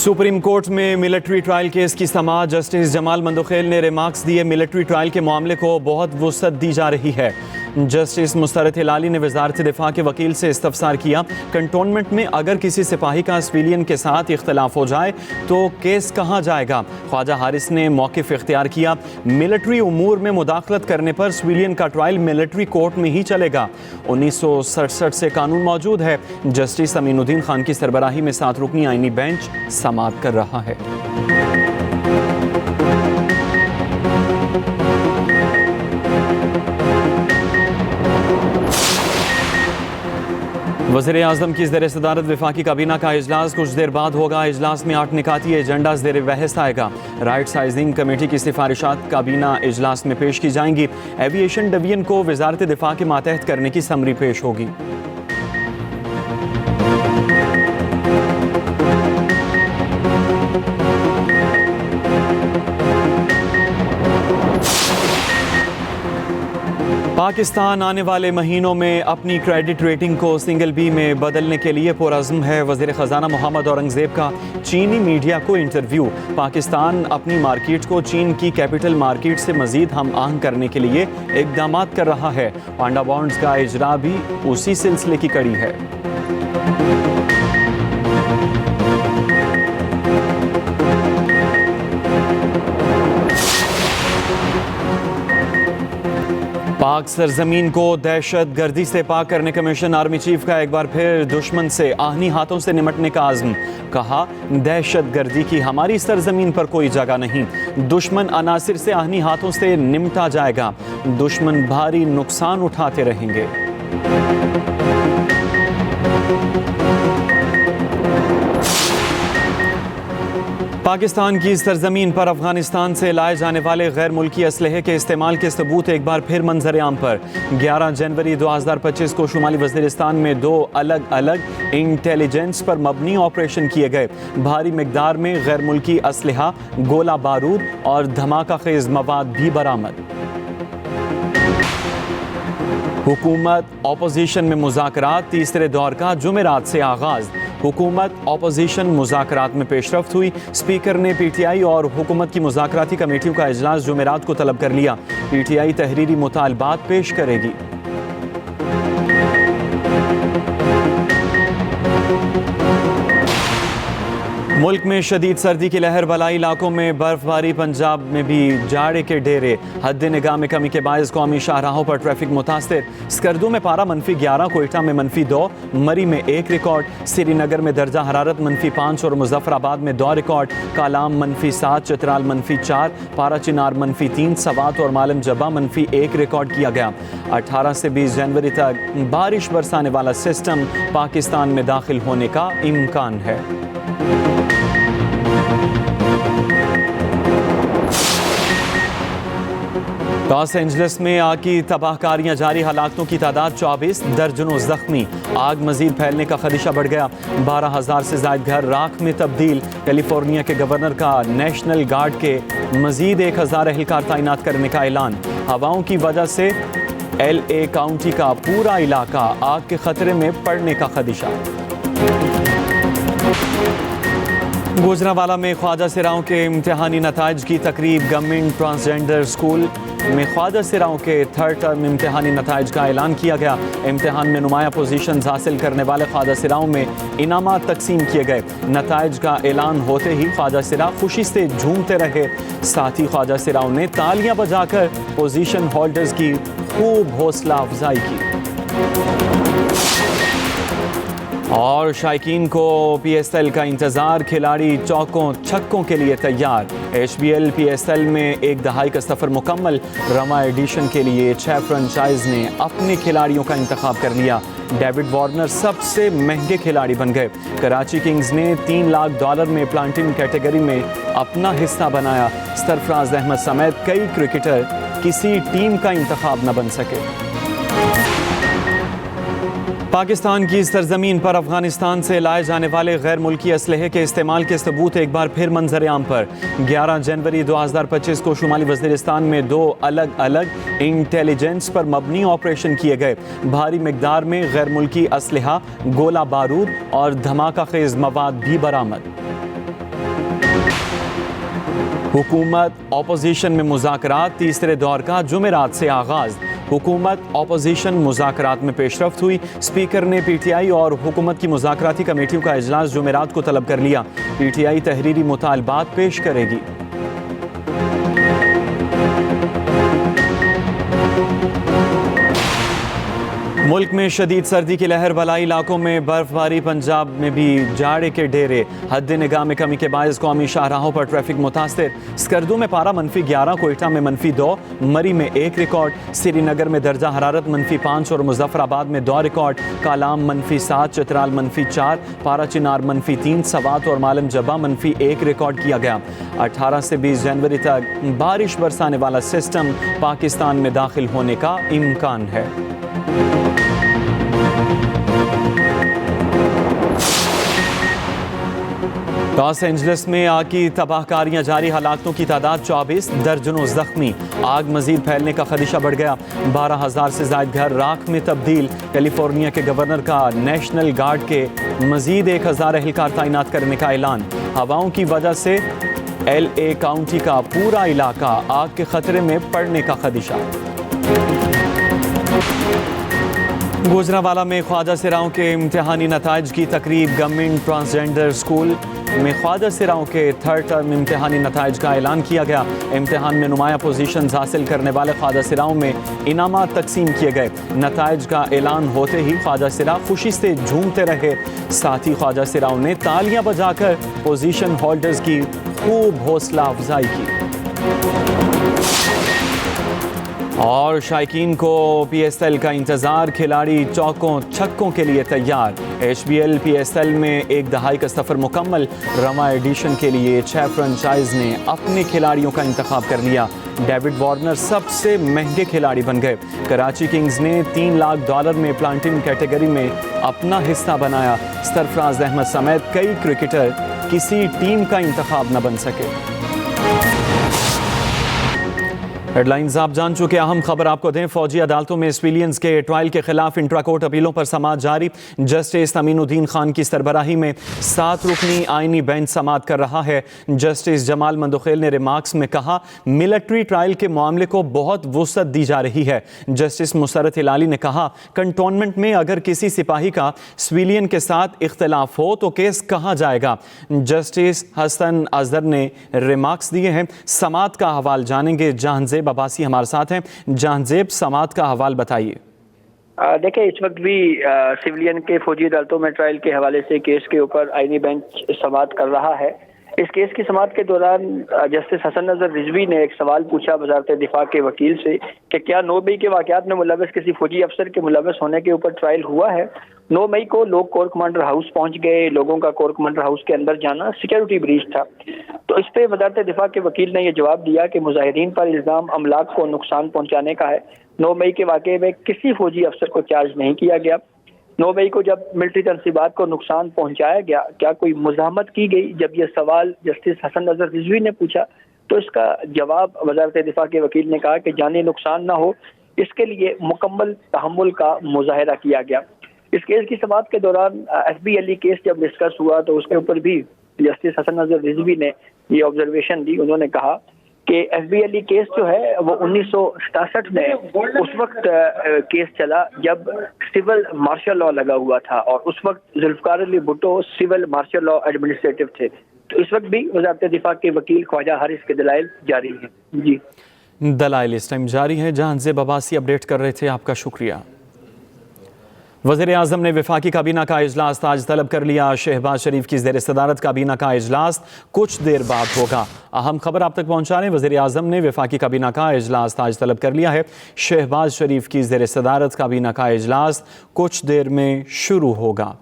Supreme court में military trial case की समाअत। Justice Jamal Mandokhel ने रिमार्क्स दिए, मिलिट्री ट्रायल के मामले को बहुत वुसअत दी जा रही है। जस्टिस मुस्तरद हिलाली ने वजारत दिफा के वकील से इस्तफसार किया, कंटोनमेंट में अगर किसी सिपाही का सिविलियन के साथ इख्तलाफ हो जाए तो केस कहाँ जाएगा। ख्वाजा हारिस ने मौक़िफ़ इख्तियार किया, मिलिट्री उमूर में मुदाखलत करने पर सिविलियन का ट्रायल मिलिट्री कोर्ट में ही चलेगा। 1967 से कानून मौजूद है। जस्टिस अमीनुद्दीन खान की सरबराही में 7 रुकनी आईनी बेंच समाअत कर रहा है। वज़ीर आज़म की ज़ेर सदारत वफाकी काबीना का इजलास कुछ देर बाद होगा। इजलास में 8 निकाती एजेंडा ज़ेर बहस आएगा। राइट साइजिंग कमेटी की सिफारिशात काबीना इजलास में पेश की जाएंगी। एविएशन डिवीजन को वजारत दिफा के मातहत करने की समरी पेश होगी। पाकिस्तान आने वाले महीनों में अपनी क्रेडिट रेटिंग को सिंगल बी में बदलने के लिए पुरअज़्म है। वज़ीर ख़जाना मोहम्मद औरंगज़ेब का चीनी मीडिया को इंटरव्यू। पाकिस्तान अपनी मार्केट को चीन की कैपिटल मार्केट से मज़ीद हम आहंग करने के लिए इक़दाम कर रहा है। पांडा बॉन्ड्स का इजरा भी उसी सिलसिले की कड़ी है। पाक सरजमीन को दहशत गर्दी से पाक करने कमीशन आर्मी चीफ का एक बार फिर दुश्मन से आहनी हाथों से निपटने का आज़म। कहा, दहशत गर्दी की हमारी सरजमीन पर कोई जगह नहीं। दुश्मन अनासिर से आहनी हाथों से निमटा जाएगा। दुश्मन भारी नुकसान उठाते रहेंगे। पाकिस्तान की सरजमीन पर अफगानिस्तान से लाए जाने वाले गैर मुल्की असलहे के इस्तेमाल के सबूत एक बार फिर मंजर आम पर। 11 जनवरी 2025 को शुमाली वज़ीरिस्तान में 2 अलग अलग इंटेलिजेंस पर मबनी ऑपरेशन किए गए। भारी मिकदार में गैर मुल्की असलहा, गोला बारूद और धमाका खेज मवाद भी बरामद। हुकूमत ऑपोजिशन में मुज़ाकरात, तीसरे दौर का जुमेरात से आगाज़। हुकूमत ऑपोजिशन मुज़ाकरात में पेशरफ्त हुई। स्पीकर ने पीटीआई और हुकूमत की मुज़ाकराती कमेटियों का इजलास जुमेरात को तलब कर लिया। पीटीआई तहरीरी मुतालबात पेश करेगी। मुल्क में शदीद सर्दी की लहर, बलाई इलाकों में बर्फबारी, पंजाब में भी जाड़े के डेरे। हद निगाह में कमी के बायस कौमी शाहराहों पर ट्रैफिक मुतासिर। स्कर्दू में पारा -11, कोयटा में -2, मरी में 1 रिकॉर्ड, श्रीनगर में दर्जा हरारत -5 और मुजफ्फराबाद में 2 रिकॉर्ड। कालाम -7, चित्राल -4, पारा चिनार -3, सवात और मालम जबा -1 रिकॉर्ड किया गया। 18 से 20 जनवरी तक बारिश बरसाने वाला सिस्टम पाकिस्तान में दाखिल होने का इम्कान है। लॉस एंजलिस में आग की तबाहकारियां जारी, हलाकतों की तादाद 24, दर्जनों जख्मी। आग मजीद फैलने का खदशा बढ़ गया। 12,000 से ज्यादा घर राख में तब्दील। कैलिफोर्निया के गवर्नर का नेशनल गार्ड के मजीद 1,000 एहलकार तैनात करने का ऐलान। हवाओं की वजह से LA काउंटी का पूरा इलाका आग के खतरे में पड़ने का खदशा। गुजरांवाला में ख्वाजा सिराओं के इम्तिहानी नताइज की तकरीब। गवर्नमेंट ट्रांसजेंडर स्कूल में ख्वाजा सिराओं के 3rd टर्म इम्तिहानी नताइज का ऐलान किया गया। इम्तिहान में नुमाया पोजीशन हासिल करने वाले ख्वाजा सिराओं में इनामात तकसीम किए गए। नताइज का ऐलान होते ही ख्वाजा सिरा खुशी से झूमते रहे। साथ ही ख्वाजा सिराओं ने तालियां बजाकर पोजीशन होल्डर्स की खूब हौसला अफजाई की। और शायकीन को PSL का इंतज़ार, खिलाड़ी चौकों छक्कों के लिए तैयार। HBL PSL में 1 दहाई का सफ़र मुकम्मल। रमा एडिशन के लिए 6 फ्रेंचाइज ने अपने खिलाड़ियों का इंतखाब कर लिया। डेविड वार्नर सबसे महंगे खिलाड़ी बन गए। कराची किंग्स ने $3 लाख में प्लांटिंग कैटेगरी में अपना हिस्सा बनाया। सरफराज अहमद समेत कई क्रिकेटर किसी टीम का इंतखाब न बन सके। पाकिस्तान की सरजमीन पर अफगानिस्तान से लाए जाने वाले गैर मुल्की असलहे के इस्तेमाल के सबूत एक बार फिर मंजर आम पर। 11 जनवरी 2025 को शुमाली वज़ीरिस्तान में 2 अलग अलग इंटेलिजेंस पर मबनी ऑपरेशन किए गए। भारी मिकदार में गैर मुल्की असलहा, गोला बारूद और धमाका खेज मवाद भी बरामद। हुकूमत अपोजिशन में मुज़ाकरात, तीसरे दौर का जुमेरात से आगाज़। हुकूमत अपोजिशन मुज़ाकरात में पेशरफ्त हुई। स्पीकर ने PTI और हुकूमत की मुज़ाकराती कमेटियों का इजलास जुमेरात को तलब कर लिया। PTI तहरीरी मुतालबात पेश करेगी। मुल्क में शदीद सर्दी की लहर, बलाई इलाकों में बर्फबारी, पंजाब में भी जाड़े के डेरे। हद निगाह में कमी के बायस कौमी शाहराहों पर ट्रैफिक मुतासिर। स्कर्दू में पारा -11, कोयटा में -2, मरी में 1 रिकॉर्ड, श्रीनगर में दर्जा हरारत -5 और मुजफ्फराबाद में 2 रिकॉर्ड। कालाम -7, चित्राल -4, पारा चिनार -3, सवात और मालम जबा -1 रिकॉर्ड किया गया। 18 से 20 जनवरी तक बारिश बरसाने वाला सिस्टम पाकिस्तान में दाखिल होने का इम्कान है। लॉस एंजलिस में आग की तबाहकारियां जारी, हलाकतों की तादाद 24, दर्जनों जख्मी। आग मजीद फैलने का खदशा बढ़ गया। 12,000 से ज्यादा घर राख में तब्दील। कैलिफोर्निया के गवर्नर का नेशनल गार्ड के मजीद 1,000 एहलकार तैनात करने का ऐलान। हवाओं की वजह से LA काउंटी का पूरा इलाका आग के खतरे में पड़ने का खदशा। गुजरांवाला में ख्वाजा सिराओं के इम्तिहानी नताइज की तकरीब। गवर्नमेंट ट्रांसजेंडर स्कूल में ख्वाजा सिराओं के 3rd टर्म इम्तिहानी नताइज का ऐलान किया गया। इम्तिहान में नुमाया पोजीशंस हासिल करने वाले ख्वाजा सिराओं में इनामात तकसीम किए गए। नताइज का ऐलान होते ही ख्वाजा सिरा खुशी से झूमते रहे। साथ ही ख्वाजा सिराओं ने तालियां बजाकर पोजीशन होल्डर्स की खूब हौसला अफजाई की। और शायकीन को PSL का इंतज़ार, खिलाड़ी चौकों छक्कों के लिए तैयार। HBL PSL में 1 दहाई का सफ़र मुकम्मल। रवा एडिशन के लिए 6 फ्रेंचाइज ने अपने खिलाड़ियों का इंतखाब कर लिया। डेविड वार्नर सबसे महंगे खिलाड़ी बन गए। कराची किंग्स ने $3 लाख में प्लांटिंग कैटेगरी में अपना हिस्सा बनाया। सरफराज अहमद समेत कई क्रिकेटर किसी टीम का इंतखाब न बन सके। हेडलाइंस आप जान चुके। अहम खबर आपको दें, फौजी अदालतों में सिविलियंस के ट्रायल के खिलाफ इंट्रा कोर्ट अपीलों पर समाअत जारी। जस्टिस अमीनुद्दीन खान की सरबराही में 7 रुकनी आईनी बेंच समाअत कर रहा है। जस्टिस जमाल मंदोखेल ने रिमार्क्स में कहा, मिलिट्री ट्रायल के मामले को बहुत वुसअत दी जा रही है। जस्टिस मुसरत हिलाली ने कहा, कंटोनमेंट में अगर किसी सिपाही का सिविलियन के साथ इख्तलाफ हो तो केस कहाँ जाएगा। जस्टिस हसन अजहर ने रिमार्क्स दिए हैं। समाअत का हवाल जानेंगे। जहांजेब अब्बासी हमारे साथ हैं। जहांजेब, समाअत का हवाल बताइए। देखिए, इस वक्त भी सिविलियन के फौजी अदालतों में ट्रायल के हवाले से केस के ऊपर आईनी बेंच समाअत कर रहा है। इस केस की समाअत के दौरान जस्टिस हसन नजर रिजवी ने एक सवाल पूछा वजारत दिफा के वकील से कि क्या 9 मई के वाकयात में मुलव्वस किसी फौजी अफसर के मुलव्वस होने के ऊपर ट्रायल हुआ है। 9 मई को लोग कोर कमांडर हाउस पहुंच गए। लोगों का कोर कमांडर हाउस के अंदर जाना सिक्योरिटी ब्रीच था। तो इस पे वजारत दिफा के वकील ने यह जवाब दिया कि मुजाहिरीन पर इल्जाम अमलाक को नुकसान पहुंचाने का है। 9 मई के वाकये में किसी फौजी अफसर को चार्ज नहीं किया गया। 9 मई को जब मिलिट्री तनसीबात को नुकसान पहुंचाया गया, क्या कोई मुज़ाहमत की गई। जब यह सवाल जस्टिस हसन नजर रिजवी ने पूछा तो इसका जवाब वजारत दिफा के वकील ने कहा कि जानी नुकसान ना हो, इसके लिए मुकम्मल तहम्मुल का मुजाहिरा किया गया। इस केस की समाअत के दौरान FBLE केस जब डिस्कस हुआ तो उसके ऊपर भी जस्टिस हसन नजर रिजवी ने ये ऑब्जर्वेशन दी। उन्होंने कहा कि FBLE केस जो है वो 1967 में उस वक्त केस चला जब सिविल मार्शल लॉ लगा हुआ था और उस वक्त Zulfikar Ali Bhutto civil martial law administrative थे। तो इस वक्त भी वजारत दिफा के वकील ख्वाजा हारिस के दलाइल जारी हैं। जी, दलाइल इस टाइम जारी है। जहांजेब अब्बासी अपडेट कर रहे थे, आपका शुक्रिया। वज़ीर आज़म ने वफाकी काबीना का इजलास आज तलब कर लिया। शहबाज शरीफ की ज़ेर सदारत काबीना का इजलास कुछ देर बाद होगा। अहम खबर आप तक पहुँचा रहे हैं। वज़ीर आज़म ने वफाकी काबीना का इजलास आज तलब कर लिया है। शहबाज शरीफ की ज़ेर सदारत काबीना का इजलास कुछ देर में शुरू होगा।